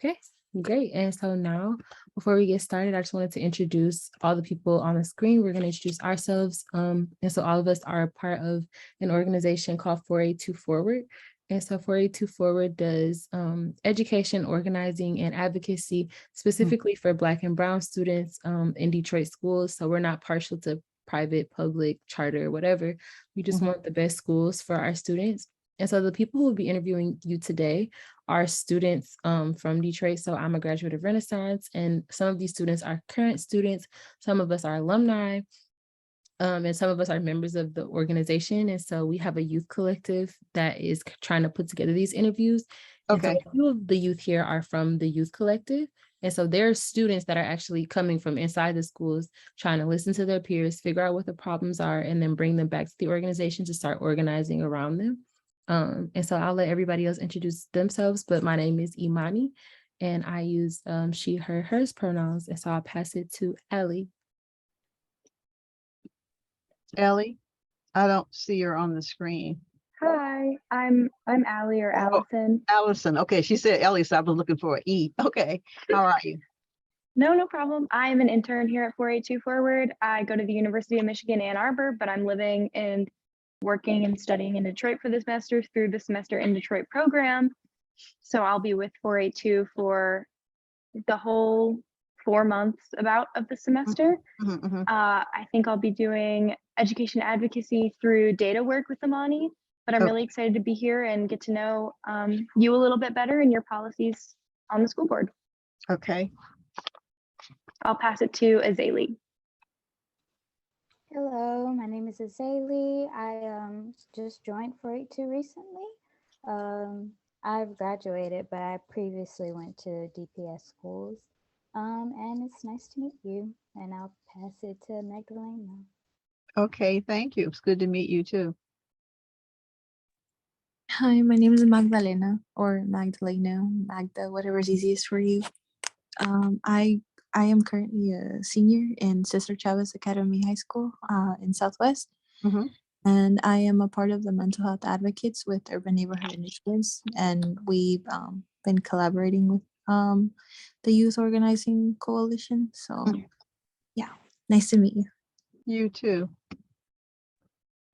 Okay, great. And so now, before we get started, I just wanted to introduce all the people on the screen. We're going to introduce ourselves. And so all of us are a part of an organization called 482 Forward. And so 482 Forward does education, organizing, and advocacy specifically for Black and Brown students in Detroit schools. So we're not partial to private, public, charter, whatever. We just want the best schools for our students. And so the people who will be interviewing you today are students from Detroit. So I'm a graduate of Renaissance, and some of these students are current students. Some of us are alumni, and some of us are members of the organization. And so we have a youth collective that is trying to put together these interviews. And so Okay. a few of the youth here are from the youth collective. And so there are students that are actually coming from inside the schools, trying to listen to their peers, figure out what the problems are, and then bring them back to the organization to start organizing around them. And so I'll let everybody else introduce themselves, but my name is Imani, and I use she, her, hers pronouns. And so I'll pass it to Ellie. Ellie, I don't see her on the screen. Hi, I'm Allie or Allison. Allison. Okay, she said Ellie, so I was looking for an E. Okay, how are you? No problem. I'm an intern here at 482 Forward. I go to the University of Michigan, Ann Arbor, but I'm living and working and studying in Detroit for the semester through the Semester in Detroit program. So I'll be with 482 for the whole 4 months about of the semester. I think I'll be doing education advocacy through data work with Imani, but I'm really excited to be here and get to know you a little bit better and your policies on the school board. Okay. I'll pass it to Azalea. Hello, my name is Azalea. I just joined 482 recently. I've graduated, but I previously went to DPS schools. And it's nice to meet you. And I'll pass it to Magdalena. Okay, thank you. It's good to meet you too. Hi, my name is Magdalena, or Magdalena, Magda, whatever's easiest for you. I am currently a senior in Sister Chavez Academy High School in Southwest. And I am a part of the Mental Health Advocates with Urban Neighborhood Initiatives. And we've been collaborating with the Youth Organizing Coalition. So yeah, nice to meet you. You too.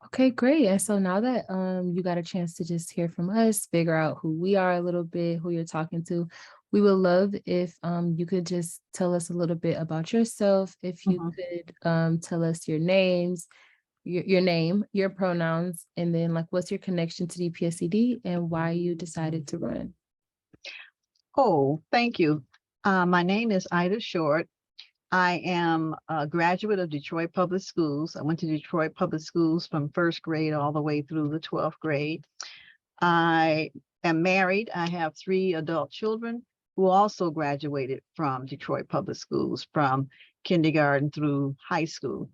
Okay, great. And so now that you got a chance to just hear from us, figure out who we are a little bit, who you're talking to, we would love if you could just tell us a little bit about yourself. If you could tell us your names, your name, your pronouns, and then like what's your connection to DPSCD and why you decided to run. Oh, thank you. My name is Ida Short. I am a graduate of Detroit Public Schools. I went to Detroit Public Schools from first grade all the way through the 12th grade. I am married. I have 3 adult children who also graduated from Detroit Public Schools from kindergarten through high school,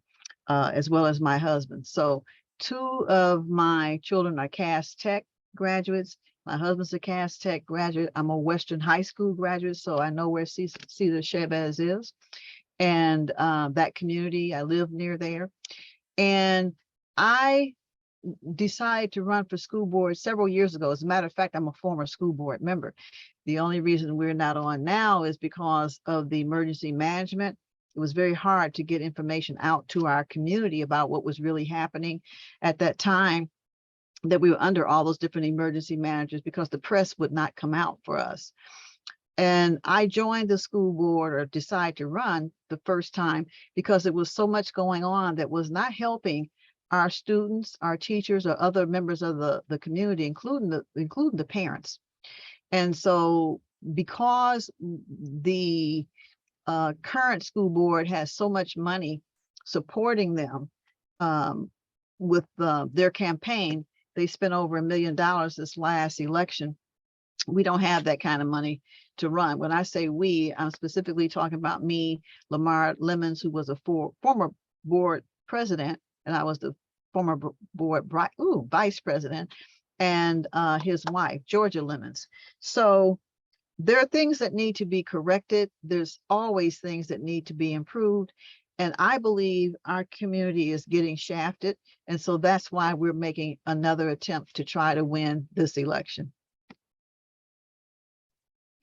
as well as my husband. So 2 of my children are Cass Tech graduates. My husband's a Cass Tech graduate. I'm a Western High School graduate, so I know where Cesar Chavez is. And that community, I live near there. And I decided to run for school board several years ago. As a matter of fact, I'm a former school board member. The only reason we're not on now is because of the emergency management. It was very hard to get information out to our community about what was really happening at that time, that we were under all those different emergency managers, because the press would not come out for us. And I joined the school board, or decided to run the first time, because there was so much going on that was not helping our students, our teachers, or other members of the community, including the parents. And so because the current school board has so much money supporting them with their campaign, they spent over $1 million this last election. We don't have that kind of money to run. When I say we, I'm specifically talking about me, Lamar Lemons, who was a former board president, and I was the former board vice president, and his wife, Georgia Lemons. So there are things that need to be corrected. There's always things that need to be improved. And I believe our community is getting shafted. And so that's why we're making another attempt to try to win this election.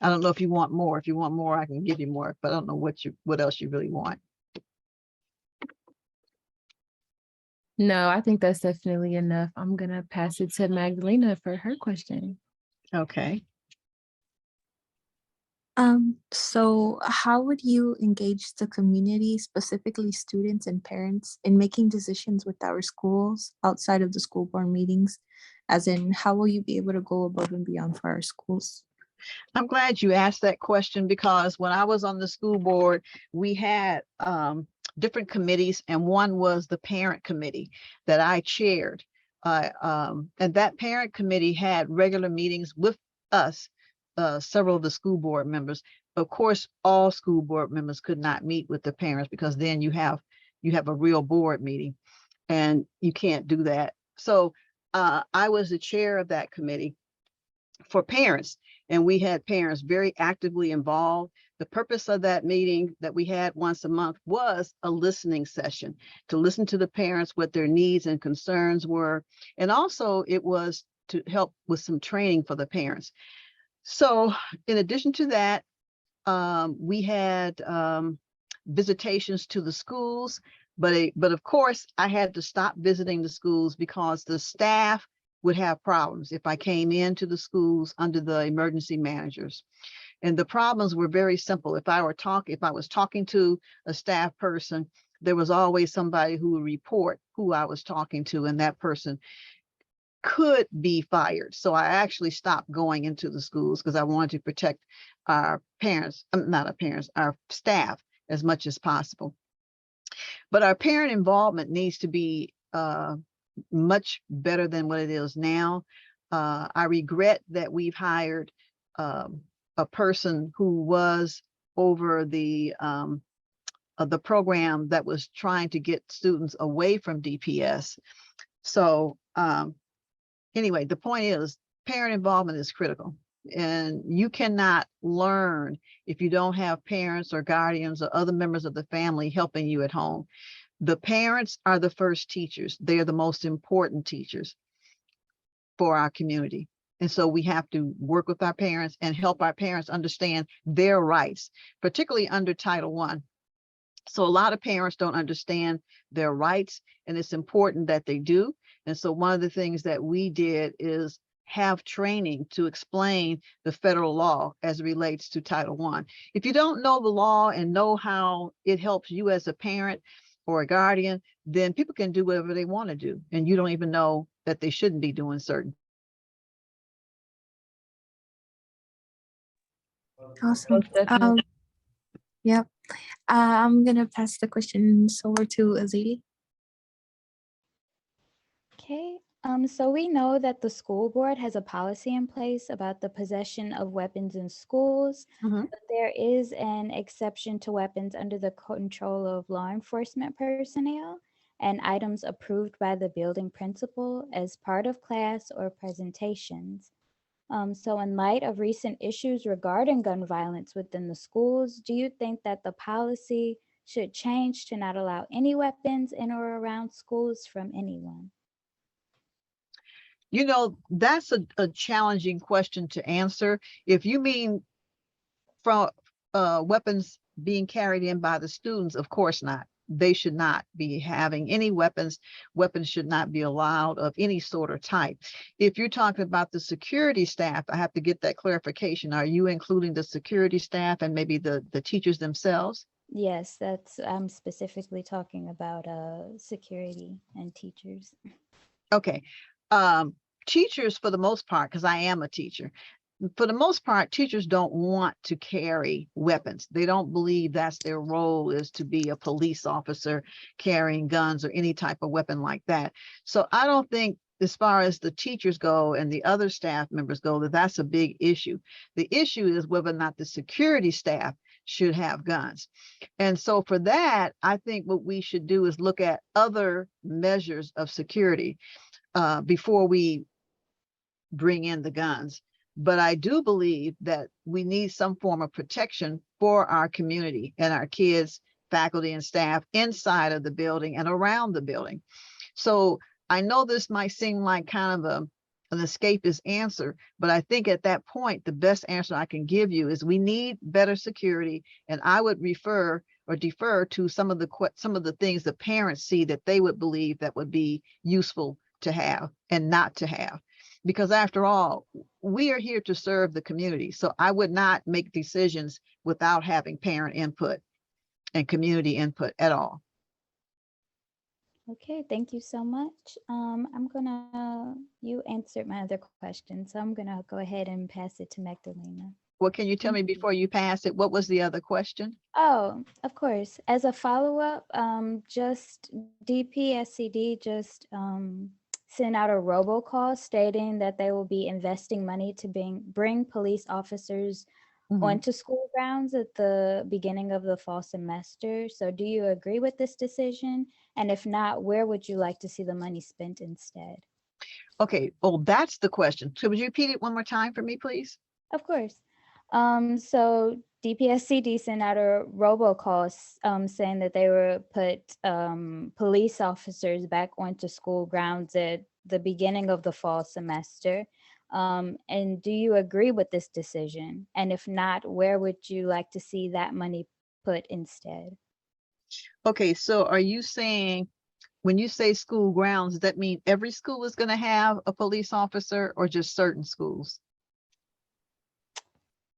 I don't know if you want more. If you want more, I can give you more, but I don't know what else you really want. No, I think that's definitely enough. I'm gonna pass it to Magdalena for her question. Okay. So how would you engage the community, specifically students and parents, in making decisions with our schools outside of the school board meetings? As in, how will you be able to go above and beyond for our schools? I'm glad you asked that question, because when I was on the school board, we had different committees, and one was the parent committee that I chaired. And that parent committee had regular meetings with us, several of the school board members. Of course, all school board members could not meet with the parents, because then you have a real board meeting, and you can't do that. So I was the chair of that committee for parents, and we had parents very actively involved. The purpose of that meeting that we had once a month was a listening session, to listen to the parents, what their needs and concerns were. And also it was to help with some training for the parents. So in addition to that, we had visitations to the schools, but of course I had to stop visiting the schools because the staff would have problems if I came into the schools under the emergency managers. And the problems were very simple. If I was talking to a staff person, there was always somebody who would report who I was talking to, and that person could be fired. So I actually stopped going into the schools because I wanted to protect our parents, not our parents, our staff as much as possible. But our parent involvement needs to be much better than what it is now. I regret that we've hired a person who was over the program that was trying to get students away from DPS. So anyway, the point is parent involvement is critical, and you cannot learn if you don't have parents or guardians or other members of the family helping you at home. The parents are the first teachers. They are the most important teachers for our community. And so we have to work with our parents and help our parents understand their rights, particularly under Title I. So a lot of parents don't understand their rights, and it's important that they do. And so one of the things that we did is have training to explain the federal law as it relates to Title I. If you don't know the law and know how it helps you as a parent or a guardian, then people can do whatever they want to do, and you don't even know that they shouldn't be doing certain. Awesome. Most definitely. Yep. I'm gonna pass the questions over to Azalea. Okay, so we know that the school board has a policy in place about the possession of weapons in schools, Mhm. but there is an exception to weapons under the control of law enforcement personnel and items approved by the building principal as part of class or presentations. So in light of recent issues regarding gun violence within the schools, do you think that the policy should change to not allow any weapons in or around schools from anyone? You know, that's a challenging question to answer. If you mean from weapons being carried in by the students, of course not. They should not be having any weapons. Weapons should not be allowed of any sort or type. If you're talking about the security staff, I have to get that clarification. Are you including the security staff and maybe the teachers themselves? Yes, I'm specifically talking about security and teachers. Okay. Teachers, for the most part, because I am a teacher, for the most part, teachers don't want to carry weapons. They don't believe that's their role, is to be a police officer carrying guns or any type of weapon like that. So I don't think, as far as the teachers go and the other staff members go, that that's a big issue. The issue is whether or not the security staff should have guns. And so for that, I think what we should do is look at other measures of security before we bring in the guns. But I do believe that we need some form of protection for our community and our kids, faculty, and staff inside of the building and around the building. So I know this might seem like kind of an escapist answer, but I think at that point, the best answer I can give you is we need better security. And I would refer or defer to some of the things the parents see that they would believe that would be useful to have and not to have. Because after all, we are here to serve the community. So I would not make decisions without having parent input and community input at all. Okay, thank you so much. You answered my other question, so I'm gonna go ahead and pass it to Magdalena. What can you tell me Thank you. before you pass it? What was the other question? Oh, of course. As a follow-up, just DPSCD just sent out a robocall stating that they will be investing money to bring police officers Mhm. onto school grounds at the beginning of the fall semester. So do you agree with this decision? And if not, where would you like to see the money spent instead? Okay, oh, that's the question. So would you repeat it one more time for me, please? Of course. So DPSCD sent out a robocall saying that they will put police officers back onto school grounds at the beginning of the fall semester. And do you agree with this decision? And if not, where would you like to see that money put instead? Okay, so are you saying when you say school grounds, does that mean every school is going to have a police officer or just certain schools?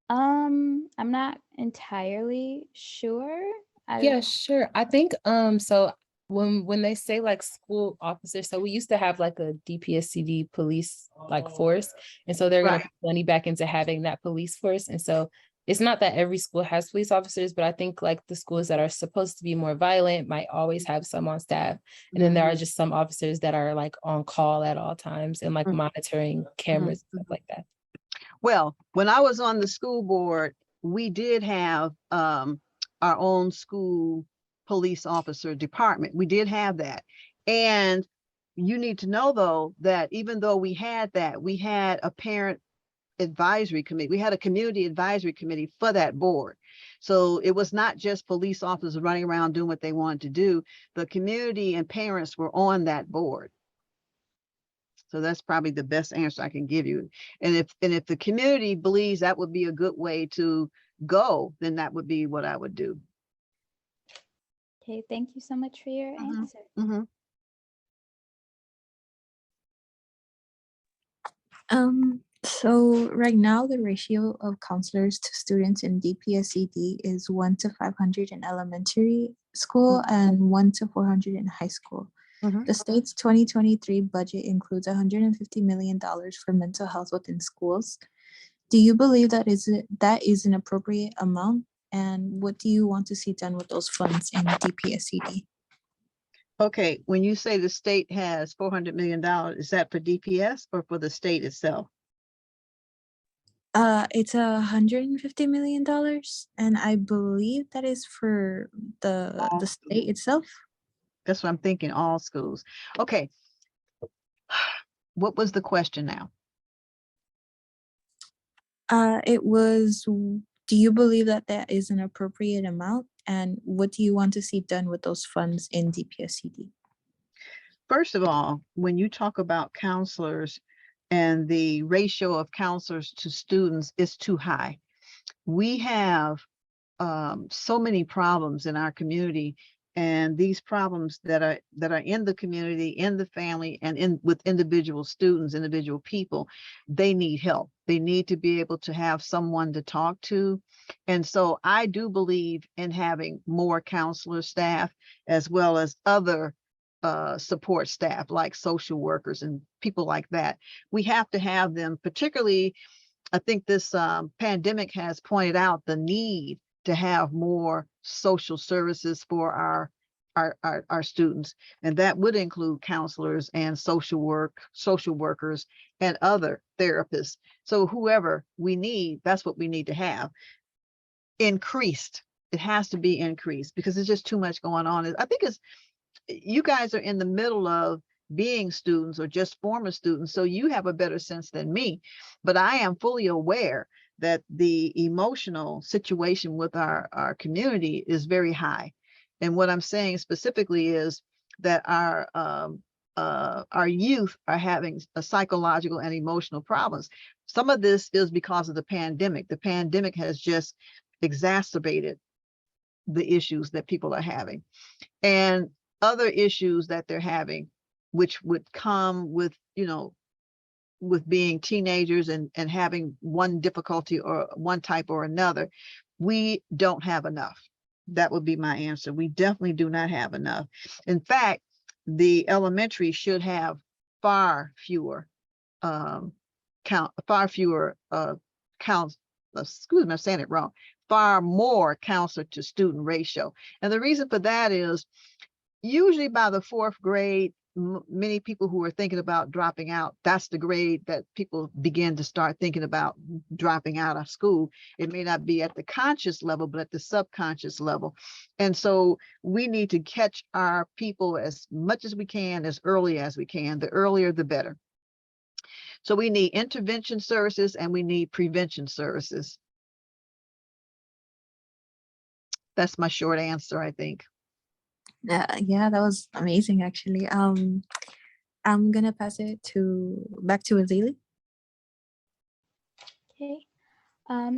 I'm not entirely sure. Yeah, sure. I think so when they say like school officers, so we used to have like a DPSCD police like force, and so they're gonna Right. put money back into having that police force. And so it's not that every school has police officers, but I think like the schools that are supposed to be more violent might always have some on staff. And then there are just some officers that are like on call at all times and like Mhm. monitoring cameras and stuff like that. Well, when I was on the school board, we did have our own school police officer department. We did have that. And you need to know, though, that even though we had that, we had a parent advisory committee. We had a community advisory committee for that board. So it was not just police officers running around doing what they wanted to do. The community and parents were on that board. So that's probably the best answer I can give you. And if the community believes that would be a good way to go, then that would be what I would do. Okay, thank you so much for your answer. Mhm. So right now the ratio of counselors to students in DPSCD is 1 to 500 in elementary school and 1 to 400 in high school. Mhm. The state's 2023 budget includes $150 million for mental health within schools. Do you believe that is an appropriate amount? And what do you want to see done with those funds in DPSCD? Okay, when you say the state has $400 million, is that for DPS or for the state itself? It's $150 million, and I believe that is for the All state itself. That's what I'm thinking, all schools. Okay. What was the question now? It was, do you believe that that is an appropriate amount? And what do you want to see done with those funds in DPSCD? First of all, when you talk about counselors and the ratio of counselors to students is too high. We have so many problems in our community, and these problems that are in the community, in the family, and with individual students, individual people, they need help. They need to be able to have someone to talk to. And so I do believe in having more counselor staff as well as other support staff like social workers and people like that. We have to have them, particularly I think this pandemic has pointed out the need to have more social services for our students, and that would include counselors and social workers and other therapists. So whoever we need, that's what we need to have increased. It has to be increased because there's just too much going on. I think you guys are in the middle of being students or just former students, so you have a better sense than me. But I am fully aware that the emotional situation with our community is very high. And what I'm saying specifically is that our our youth are having a psychological and emotional problems. Some of this is because of the pandemic. The pandemic has just exacerbated the issues that people are having, and other issues that they're having, which would come with, you know, with being teenagers and having one difficulty or one type or another. We don't have enough. That would be my answer. We definitely do not have enough. In fact, the elementary should have far fewer counts, excuse me, I'm saying it wrong, far more counselor to student ratio. And the reason for that is usually by the fourth grade, many people who are thinking about dropping out, that's the grade that people begin to start thinking about dropping out of school. It may not be at the conscious level, but at the subconscious level. And so we need to catch our people as much as we can, as early as we can. The earlier, the better. So we need intervention services and we need prevention services. That's my short answer, I think. Yeah, that was amazing, actually. I'm gonna pass it back to Azalea. Okay.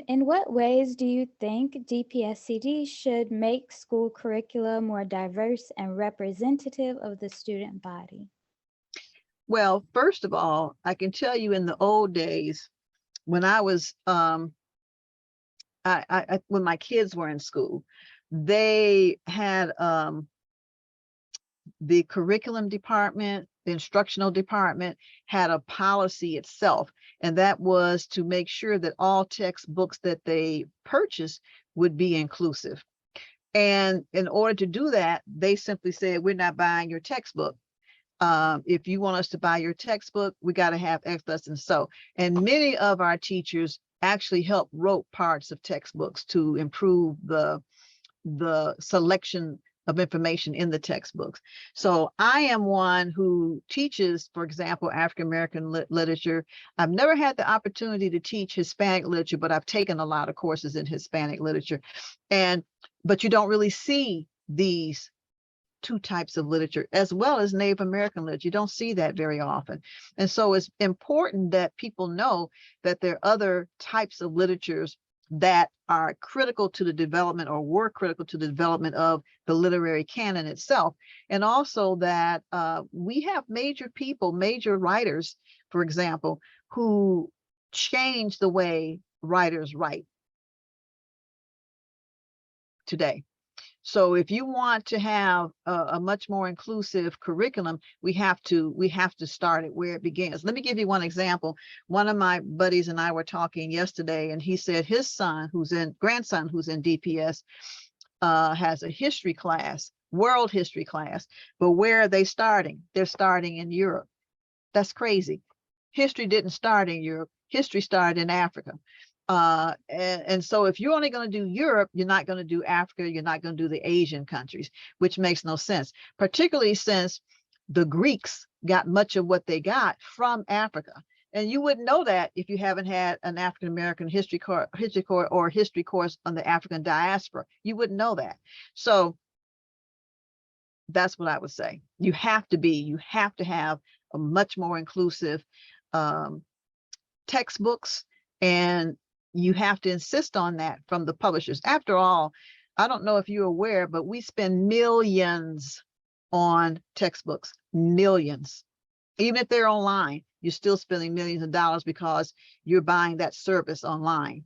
In what ways do you think DPSCD should make school curricula more diverse and representative of the student body? Well, first of all, I can tell you in the old days, when I was, when my kids were in school, they had the curriculum department, the instructional department had a policy itself, and that was to make sure that all textbooks that they purchased would be inclusive. And in order to do that, they simply said, we're not buying your textbook. If you want us to buy your textbook, we got to have X, less, and so. And many of our teachers actually helped wrote parts of textbooks to improve the selection of information in the textbooks. So I am one who teaches, for example, African-American literature. I've never had the opportunity to teach Hispanic literature, but I've taken a lot of courses in Hispanic literature. But you don't really see these two types of literature, as well as Native American literature. You don't see that very often. And so it's important that people know that there are other types of literatures that are critical to the development, or were critical to the development of the literary canon itself. And also that we have major people, major writers, for example, who change the way writers write today. So if you want to have a much more inclusive curriculum, we have to start it where it begins. Let me give you one example. One of my buddies and I were talking yesterday, and he said his grandson who's in DPS has a history class, world history class, but where are they starting? They're starting in Europe. That's crazy. History didn't start in Europe. History started in Africa. And so if you're only going to do Europe, you're not going to do Africa, you're not going to do the Asian countries, which makes no sense, particularly since the Greeks got much of what they got from Africa. And you wouldn't know that if you haven't had an African-American history course or history course on the African diaspora. You wouldn't know that. So that's what I would say. You have to have a much more inclusive textbooks, and you have to insist on that from the publishers. After all, I don't know if you're aware, but we spend millions on textbooks, millions. Even if they're online, you're still spending millions of dollars because you're buying that service online.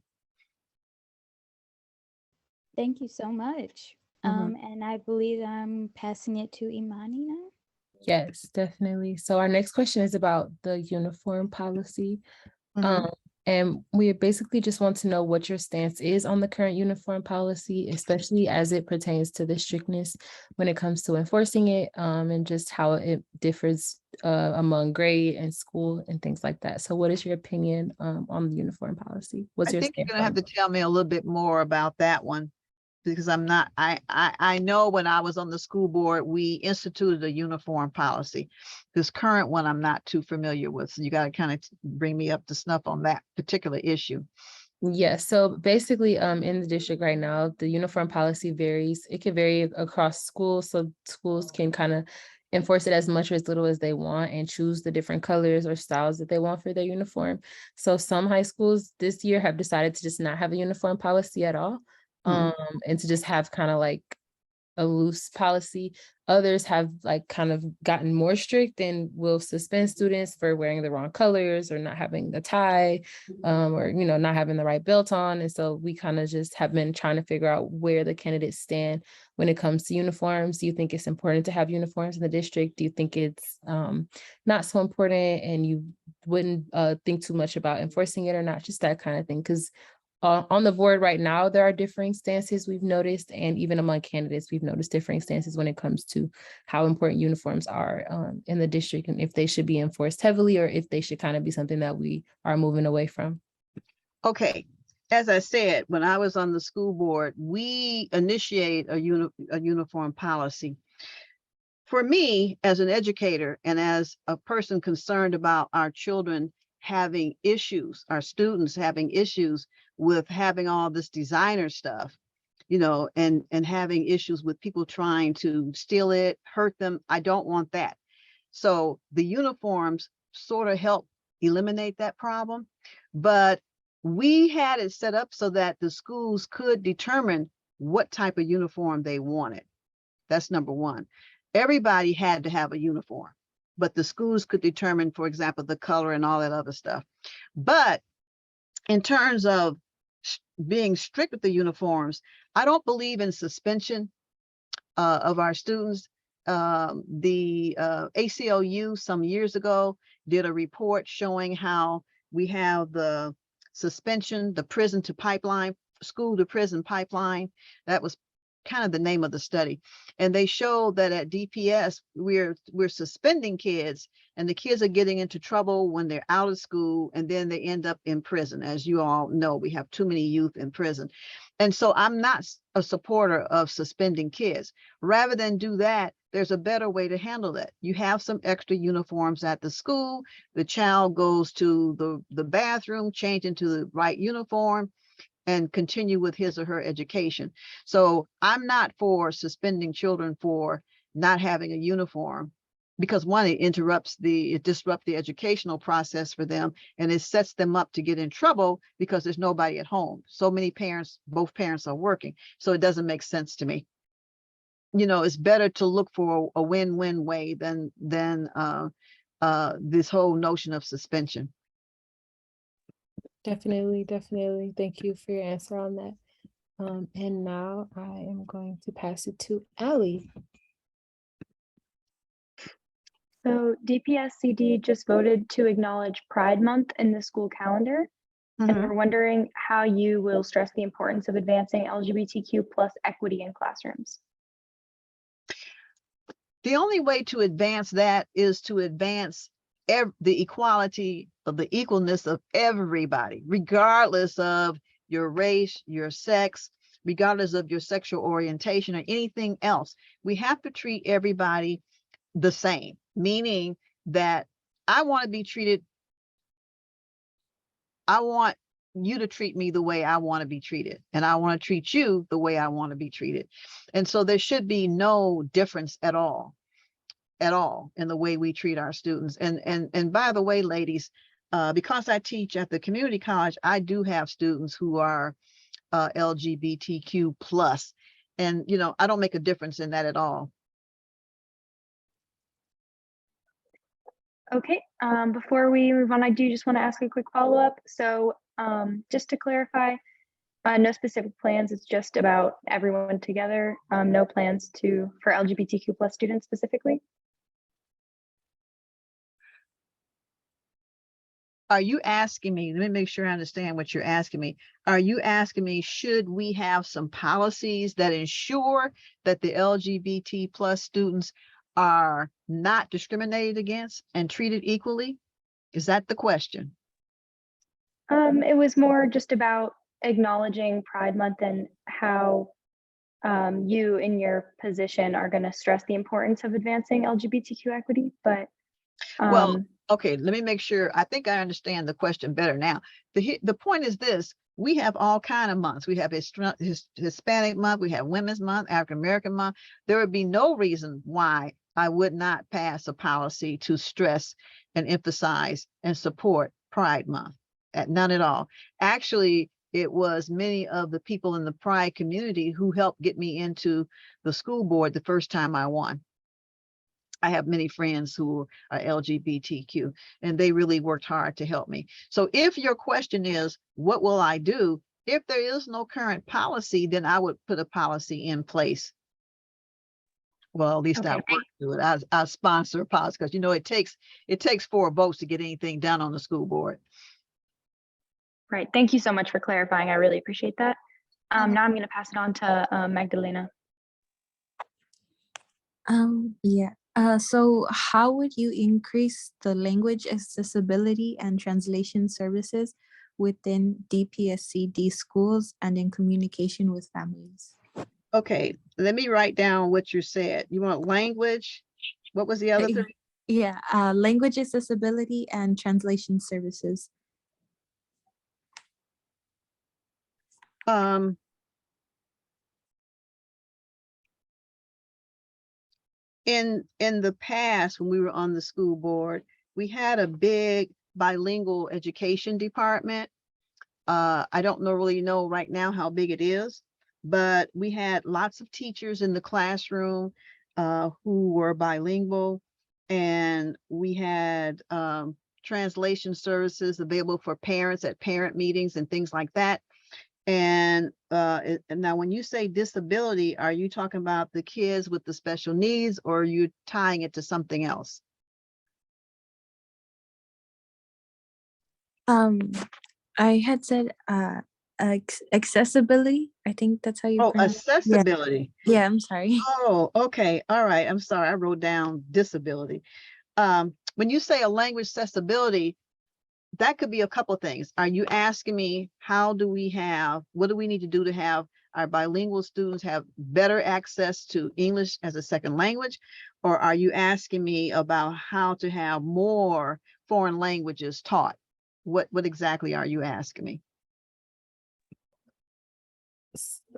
Thank you so much. And I believe I'm passing it to Imani now. Yes, definitely. So our next question is about the uniform policy. And we basically just want to know what your stance is on the current uniform policy, especially as it pertains to the strictness when it comes to enforcing it, and just how it differs among grade and school and things like that. So what is your opinion on the uniform policy? I think you're going to have to tell me a little bit more about that one, because I know when I was on the school board, we instituted a uniform policy. This current one, I'm not too familiar with. So you got to kind of bring me up to snuff on that particular issue. Yes, so basically in the district right now, the uniform policy varies. It can vary across schools. So schools can kind of enforce it as much or as little as they want and choose the different colors or styles that they want for their uniform. So some high schools this year have decided to just not have a uniform policy at all, Mhm. and to just have kind of like a loose policy. Others have like kind of gotten more strict and will suspend students for wearing the wrong colors or not having the tie, or, you know, not having the right belt on. And so we kind of just have been trying to figure out where the candidates stand when it comes to uniforms. Do you think it's important to have uniforms in the district? Do you think it's not so important and you wouldn't think too much about enforcing it or not? Just that kind of thing. Because on the board right now, there are differing stances we've noticed, and even among candidates, we've noticed differing stances when it comes to how important uniforms are in the district and if they should be enforced heavily or if they should kind of be something that we are moving away from. Okay, as I said, when I was on the school board, we initiate a uniform policy. For me, as an educator and as a person concerned about our children having issues, our students having issues with having all this designer stuff, you know, and having issues with people trying to steal it, hurt them, I don't want that. So the uniforms sort of help eliminate that problem, but we had it set up so that the schools could determine what type of uniform they wanted. That's number one. Everybody had to have a uniform, but the schools could determine, for example, the color and all that other stuff. But in terms of being strict with the uniforms, I don't believe in suspension of our students. The ACLU some years ago did a report showing how we have the suspension, the prison to pipeline, school to prison pipeline. That was kind of the name of the study. And they showed that at DPS, we're suspending kids and the kids are getting into trouble when they're out of school and then they end up in prison. As you all know, we have too many youth in prison. And so I'm not a supporter of suspending kids. Rather than do that, there's a better way to handle that. You have some extra uniforms at the school. The child goes to the bathroom, change into the right uniform, and continue with his or her education. So I'm not for suspending children for not having a uniform, because one, it disrupts the educational process for them, and it sets them up to get in trouble because there's nobody at home. So many parents, both parents are working. So it doesn't make sense to me. You know, it's better to look for a win-win way than this whole notion of suspension. Definitely, definitely. Thank you for your answer on that. And now I am going to pass it to Allie. So DPSCD just voted to acknowledge Pride Month in the school calendar. And we're wondering how you will stress the importance of advancing LGBTQ plus equity in classrooms. The only way to advance that is to advance the equality of the equalness of everybody, regardless of your race, your sex, regardless of your sexual orientation or anything else. We have to treat everybody the same, meaning that I want to be treated. I want you to treat me the way I want to be treated, and I want to treat you the way I want to be treated. And so there should be no difference at all in the way we treat our students. And by the way, ladies, because I teach at the community college, I do have students who are LGBTQ plus, and you know, I don't make a difference in that at all. Okay, before we move on, I do just want to ask a quick follow-up. So just to clarify, no specific plans, it's just about everyone together, no plans for LGBTQ plus students specifically? Are you asking me, let me make sure I understand what you're asking me. Are you asking me, should we have some policies that ensure that the LGBT plus students are not discriminated against and treated equally? Is that the question? It was more just about acknowledging Pride Month and how you in your position are going to stress the importance of advancing LGBTQ equity, but well, okay, let me make sure. I think I understand the question better now. The point is this: we have all kind of months. We have Hispanic month, we have Women's Month, African American month. There would be no reason why I would not pass a policy to stress and emphasize and support Pride Month. None at all. Actually, it was many of the people in the Pride community who helped get me into the school board the first time I won. I have many friends who are LGBTQ, and they really worked hard to help me. So if your question is, what will I do? If there is no current policy, then I would put a policy in place. Well, at least I Okay, work to it. I sponsor a policy because, you know, it takes 4 votes to get anything done on the school board. right. Thank you so much for clarifying. I really appreciate that. Now I'm going to pass it on to Magdalena. Yeah. So how would you increase the language accessibility and translation services within DPSCD schools and in communication with families? Okay, let me write down what you said. You want language? What was the other three? Yeah, language accessibility and translation services. In the past, when we were on the school board, we had a big bilingual education department. I don't really know right now how big it is, but we had lots of teachers in the classroom who were bilingual, and we had translation services available for parents at parent meetings and things like that. And now when you say disability, are you talking about the kids with the special needs, or are you tying it to something else? I had said accessibility. I think that's how you Oh, pronounce it. Yeah. accessibility. Yeah, I'm sorry. Oh, okay. All right. I'm sorry. I wrote down disability. When you say a language accessibility, that could be a couple of things. Are you asking me what do we need to do to have our bilingual students have better access to English as a second language? Or are you asking me about how to have more foreign languages taught? What exactly are you asking me?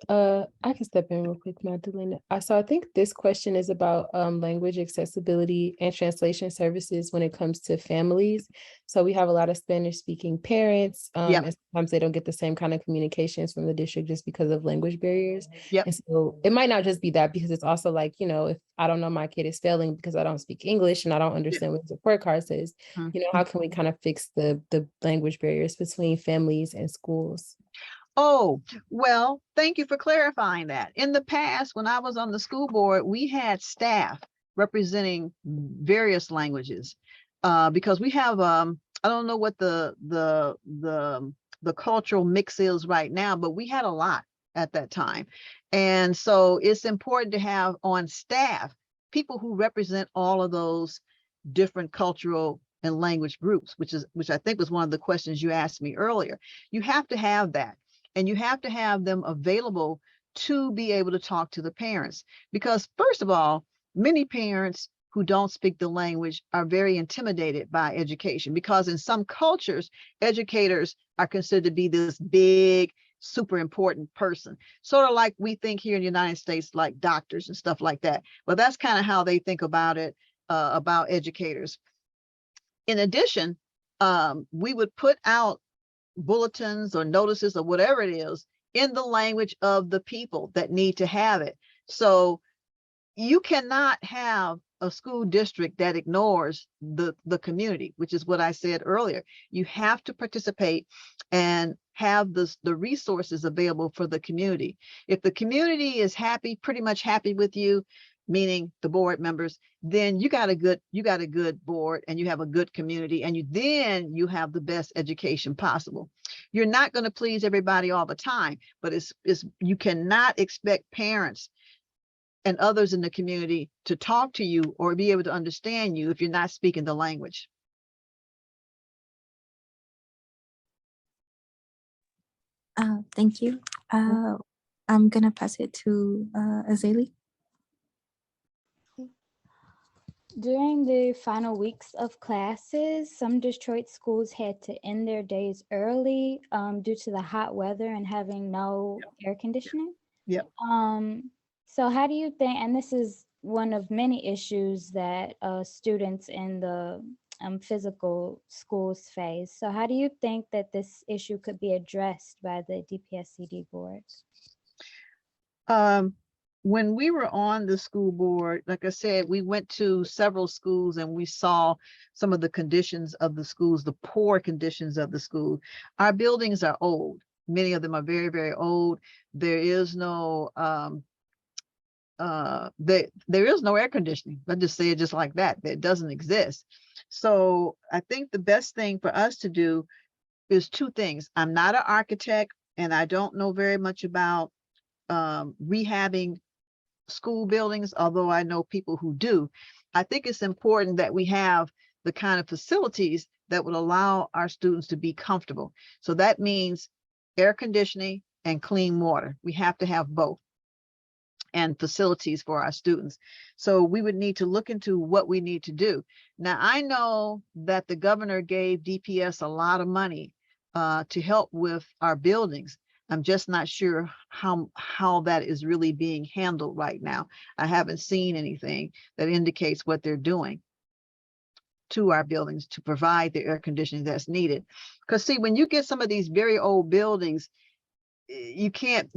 I can step in real quick, Magdalena. So I think this question is about language accessibility and translation services when it comes to families. So we have a lot of Spanish speaking parents, Yep. and sometimes they don't get the same kind of communications from the district just because of language barriers. Yep. And so it might not just be that, because it's also like, you know, if I don't know my kid is failing because I don't speak English and I don't understand what the report card says, you know, how can we kind of fix the language barriers between families and schools? Oh, well, thank you for clarifying that. In the past, when I was on the school board, we had staff representing various languages because we have, I don't know what the cultural mix is right now, but we had a lot at that time. And so it's important to have on staff people who represent all of those different cultural and language groups, which I think was one of the questions you asked me earlier. You have to have that. And you have to have them available to be able to talk to the parents. Because first of all, many parents who don't speak the language are very intimidated by education, because in some cultures, educators are considered to be this big, super important person. Sort of like we think here in the United States, like doctors and stuff like that. But that's kind of how they think about it, about educators. In addition, we would put out bulletins or notices or whatever it is in the language of the people that need to have it. So you cannot have a school district that ignores the community, which is what I said earlier. You have to participate and have the resources available for the community. If the community is happy, pretty much happy with you, meaning the board members, then you got a good board and you have a good community, and you have the best education possible. You're not going to please everybody all the time, but you cannot expect parents and others in the community to talk to you or be able to understand you if you're not speaking the language. Thank you. I'm gonna pass it to Azalea. During the final weeks of classes, some Detroit schools had to end their days early due to the hot weather and having no air conditioning. Yep. So how do you think, and this is one of many issues that students in the physical schools face. So how do you think that this issue could be addressed by the DPSCD board? When we were on the school board, like I said, we went to several schools and we saw some of the conditions of the schools, the poor conditions of the school. Our buildings are old. Many of them are very, very old. There is no there is no air conditioning. Let's just say it just like that. It doesn't exist. So I think the best thing for us to do is two things. I'm not an architect and I don't know very much about rehabbing school buildings, although I know people who do. I think it's important that we have the kind of facilities that would allow our students to be comfortable. So that means air conditioning and clean water. We have to have both, and facilities for our students. So we would need to look into what we need to do. Now, I know that the governor gave DPS a lot of money to help with our buildings. I'm just not sure how that is really being handled right now. I haven't seen anything that indicates what they're doing to our buildings to provide the air conditioning that's needed. Because see, when you get some of these very old buildings, you can't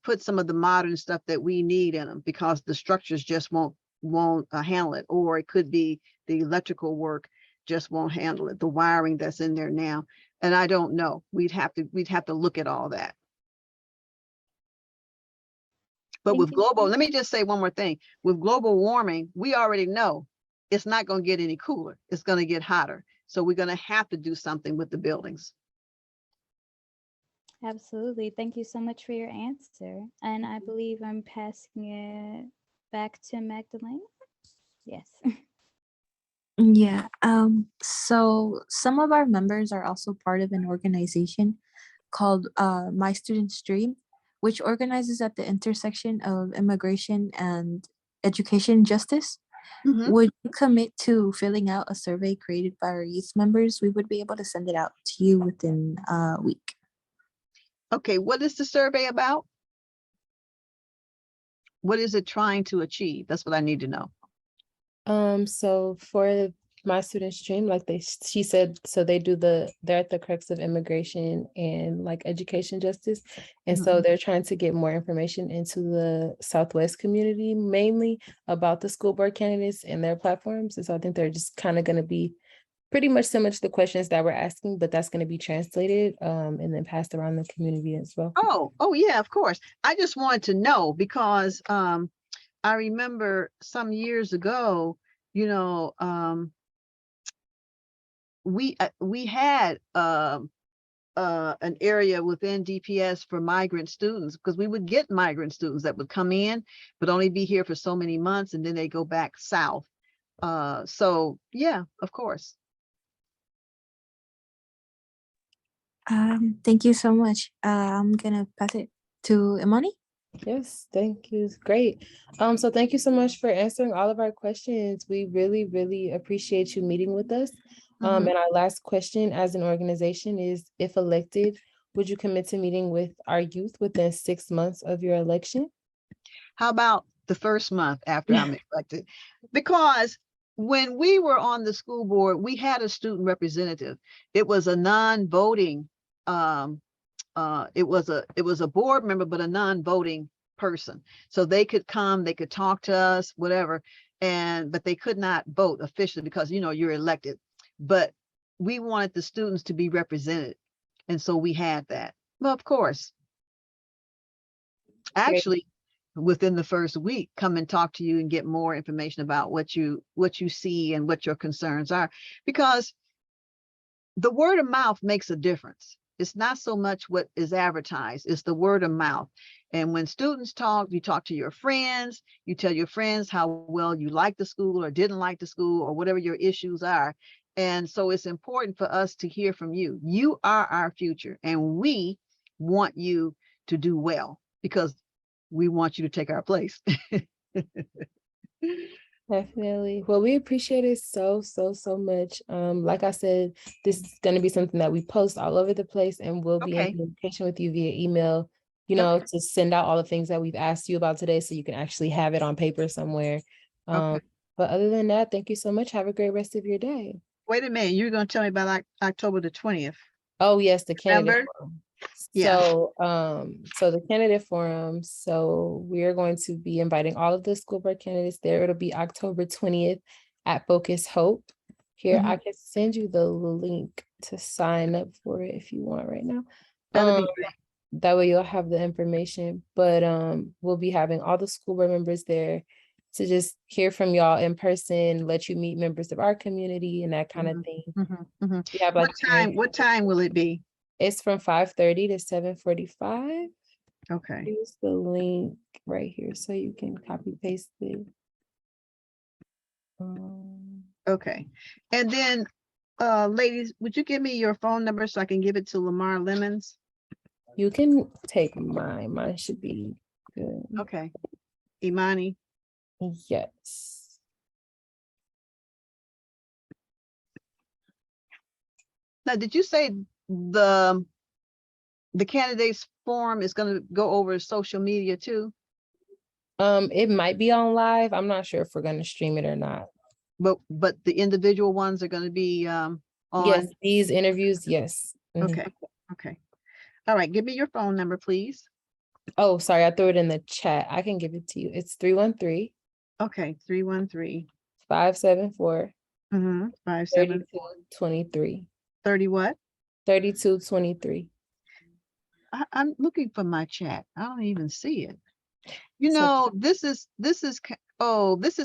put some of the modern stuff that we need in them because the structures just won't handle it. Or it could be the electrical work just won't handle it, the wiring that's in there now. And I don't know. We'd have to look at all that. But with global, let me just say one more thing. With global warming, we already know it's not going to get any cooler. It's going to get hotter. So we're going to have to do something with the buildings. Absolutely. Thank you so much for your answer. And I believe I'm passing it back to Magdalena. Yes. Yeah. So some of our members are also part of an organization called My Student Stream, which organizes at the intersection of immigration and education justice. Would you commit to filling out a survey created by our youth members? We would be able to send it out to you within a week. Okay, what is the survey about? What is it trying to achieve? That's what I need to know. So for My Student Stream, like she said, so they're at the crux of immigration and like education justice. And so they're trying to get more information into the Southwest community, mainly about the school board candidates and their platforms. And so I think they're just kind of going to be pretty much similar to the questions that we're asking, but that's going to be translated and then passed around the community as well. Oh yeah, of course. I just wanted to know because I remember some years ago, you know, we had an area within DPS for migrant students, because we would get migrant students that would come in, but only be here for so many months, and then they go back south. So yeah, of course. Thank you so much. I'm gonna pass it to Imani. Yes, thank you. Great. So thank you so much for answering all of our questions. We really, really appreciate you meeting with us. And our last question as an organization is, if elected, would you commit to meeting with our youth within 6 months of your election? How about the first month after I'm elected? Because when we were on the school board, we had a student representative. It was a non-voting, it was a board member, but a non-voting person. So they could come, they could talk to us, whatever, but they could not vote officially because, you know, you're elected. But we wanted the students to be represented. And so we had that. Well, of course. Actually, within the first week, come and talk to you and get more information about what you see and what your concerns are, because the word of mouth makes a difference. It's not so much what is advertised, it's the word of mouth. And when students talk, you talk to your friends, you tell your friends how well you like the school or didn't like the school or whatever your issues are. And so it's important for us to hear from you. You are our future, and we want you to do well because we want you to take our place. Definitely. Well, we appreciate it so much. Like I said, this is going to be something that we post all over the place, and we'll be in communication with you via email, you know, to send out all the things that we've asked you about today so you can actually have it on paper somewhere. Okay. But other than that, thank you so much. Have a great rest of your day. Wait a minute, you're gonna tell me about October the 20th. Oh, yes, the candidate Remember? forum. Yeah. So the candidate forum, so we are going to be inviting all of the school board candidates there. It'll be October 20th at Focus Hope. Here, I can send you the link to sign up for it if you want right now. That'll be great. That way you'll have the information, but we'll be having all the school board members there to just hear from y'all in person, let you meet members of our community and that kind of thing. We have like What time will it be? it's from 5:30 to 7:45. Okay. Here's the link right here, so you can copy paste it. Okay. And then, ladies, would you give me your phone number so I can give it to Lamar Lemons? You can take mine. Mine should be good. Okay. Imani. Yes. Now, did you say the candidates forum is going to go over social media too? It might be on live. I'm not sure if we're gonna stream it or not. But the individual ones are going to be on. Yes, these interviews, yes. Mhm. Okay. Okay. All right. Give me your phone number, please. Oh, sorry, I threw it in the chat. I can give it to you. It's 313 Okay. 313 574 574 3223. 30 what? 3223. I'm looking for my chat. I don't even see it. You So- know, this is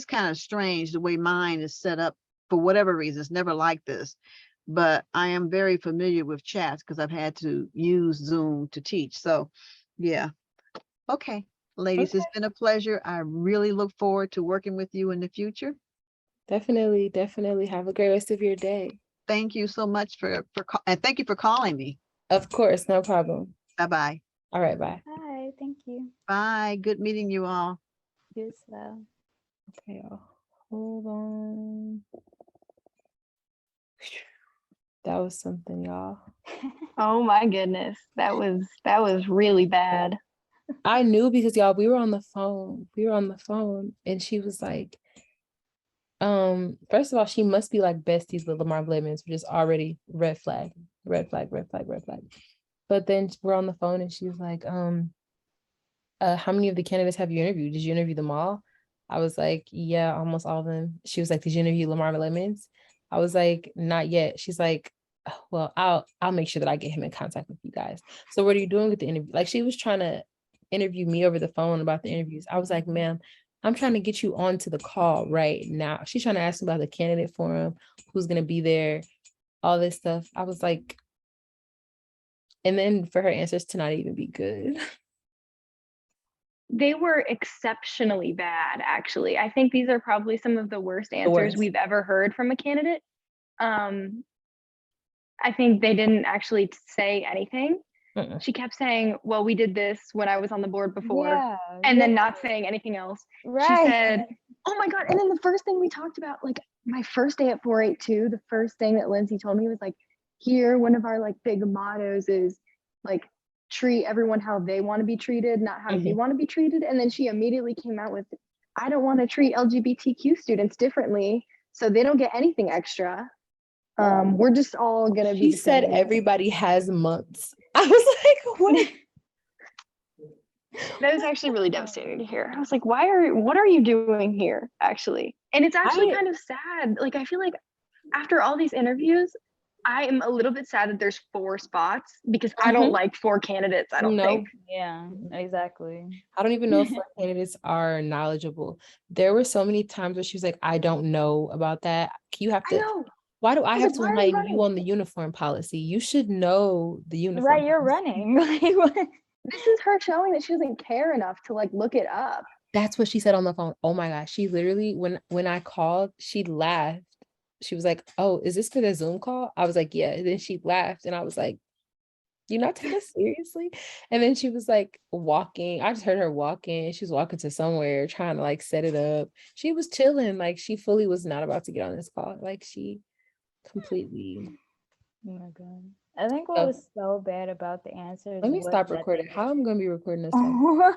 kind of strange the way mine is set up for whatever reason. It's never like this, but I am very familiar with chats because I've had to use Zoom to teach. So yeah. Okay, ladies, it's been a pleasure. I really look forward to working with you in the future. Definitely, definitely. Have a great rest of your day. Thank you so much and thank you for calling me. Of course, no problem. Bye-bye. All right, bye. Hi, thank you. Bye. Good meeting you all. You as well. Okay, y'all. Hold on. That was something, y'all. Oh my goodness. That was really bad. I knew because y'all, we were on the phone. And she was like, first of all, she must be like besties with Lamar Lemons, which is already red flag. But then we're on the phone and she was like, how many of the candidates have you interviewed? Did you interview them all? I was like, yeah, almost all of them. She was like, did you interview Lamar Lemons? I was like, not yet. She's like, "Oh, well, I'll make sure that I get him in contact with you guys." So what are you doing with the interview? Like she was trying to interview me over the phone about the interviews. I was like, ma'am, I'm trying to get you onto the call right now. She's trying to ask me about the candidate forum, who's going to be there, all this stuff. I was like, and then for her answers to not even be good. They were exceptionally bad, actually. I think these are probably some of the worst answers worst. we've ever heard from a candidate. I think they didn't actually say anything. She kept saying, well, we did this when I was on the board before, Yeah, and then not saying anything else. right. She said, oh my God. And then the first thing we talked about, like my first day at 482, the first thing that Lindsay told me was like, here, one of our like big mottos is like, treat everyone how they want to be treated, not how you want to be treated. And then she immediately came out with, I don't want to treat LGBTQ students differently, so they don't get anything extra. We're just all gonna be. She said everybody has months. I was like, what? That was actually really devastating to hear. I was like, what are you doing here, actually? And it's actually kind of sad. Like, I feel like after all these interviews, I am a little bit sad that there's 4 spots because I don't like 4 candidates, I don't think. Yeah, exactly. I don't even know if our candidates are knowledgeable. There were so many times where she was like, I don't know about that. You have I to, know. why do I have to why are you enlighten you on the uniform policy? You should know the uniform. Right, you're policy. running. Like, what? This is her showing that she doesn't care enough to like look it up. That's what she said on the phone. Oh my gosh. She literally, when I called, she laughed. She was like, oh, is this for the Zoom call? I was like, yeah. And then she laughed and I was like, you not take us seriously? And then she was like walking. I just heard her walking. She was walking to somewhere trying to like set it up. She was chilling. Like she fully was not about to get on this call. Like she completely. Oh my God. I think what was so bad about the answers. Let me was stop that recording. they- How am I going to be recording this time?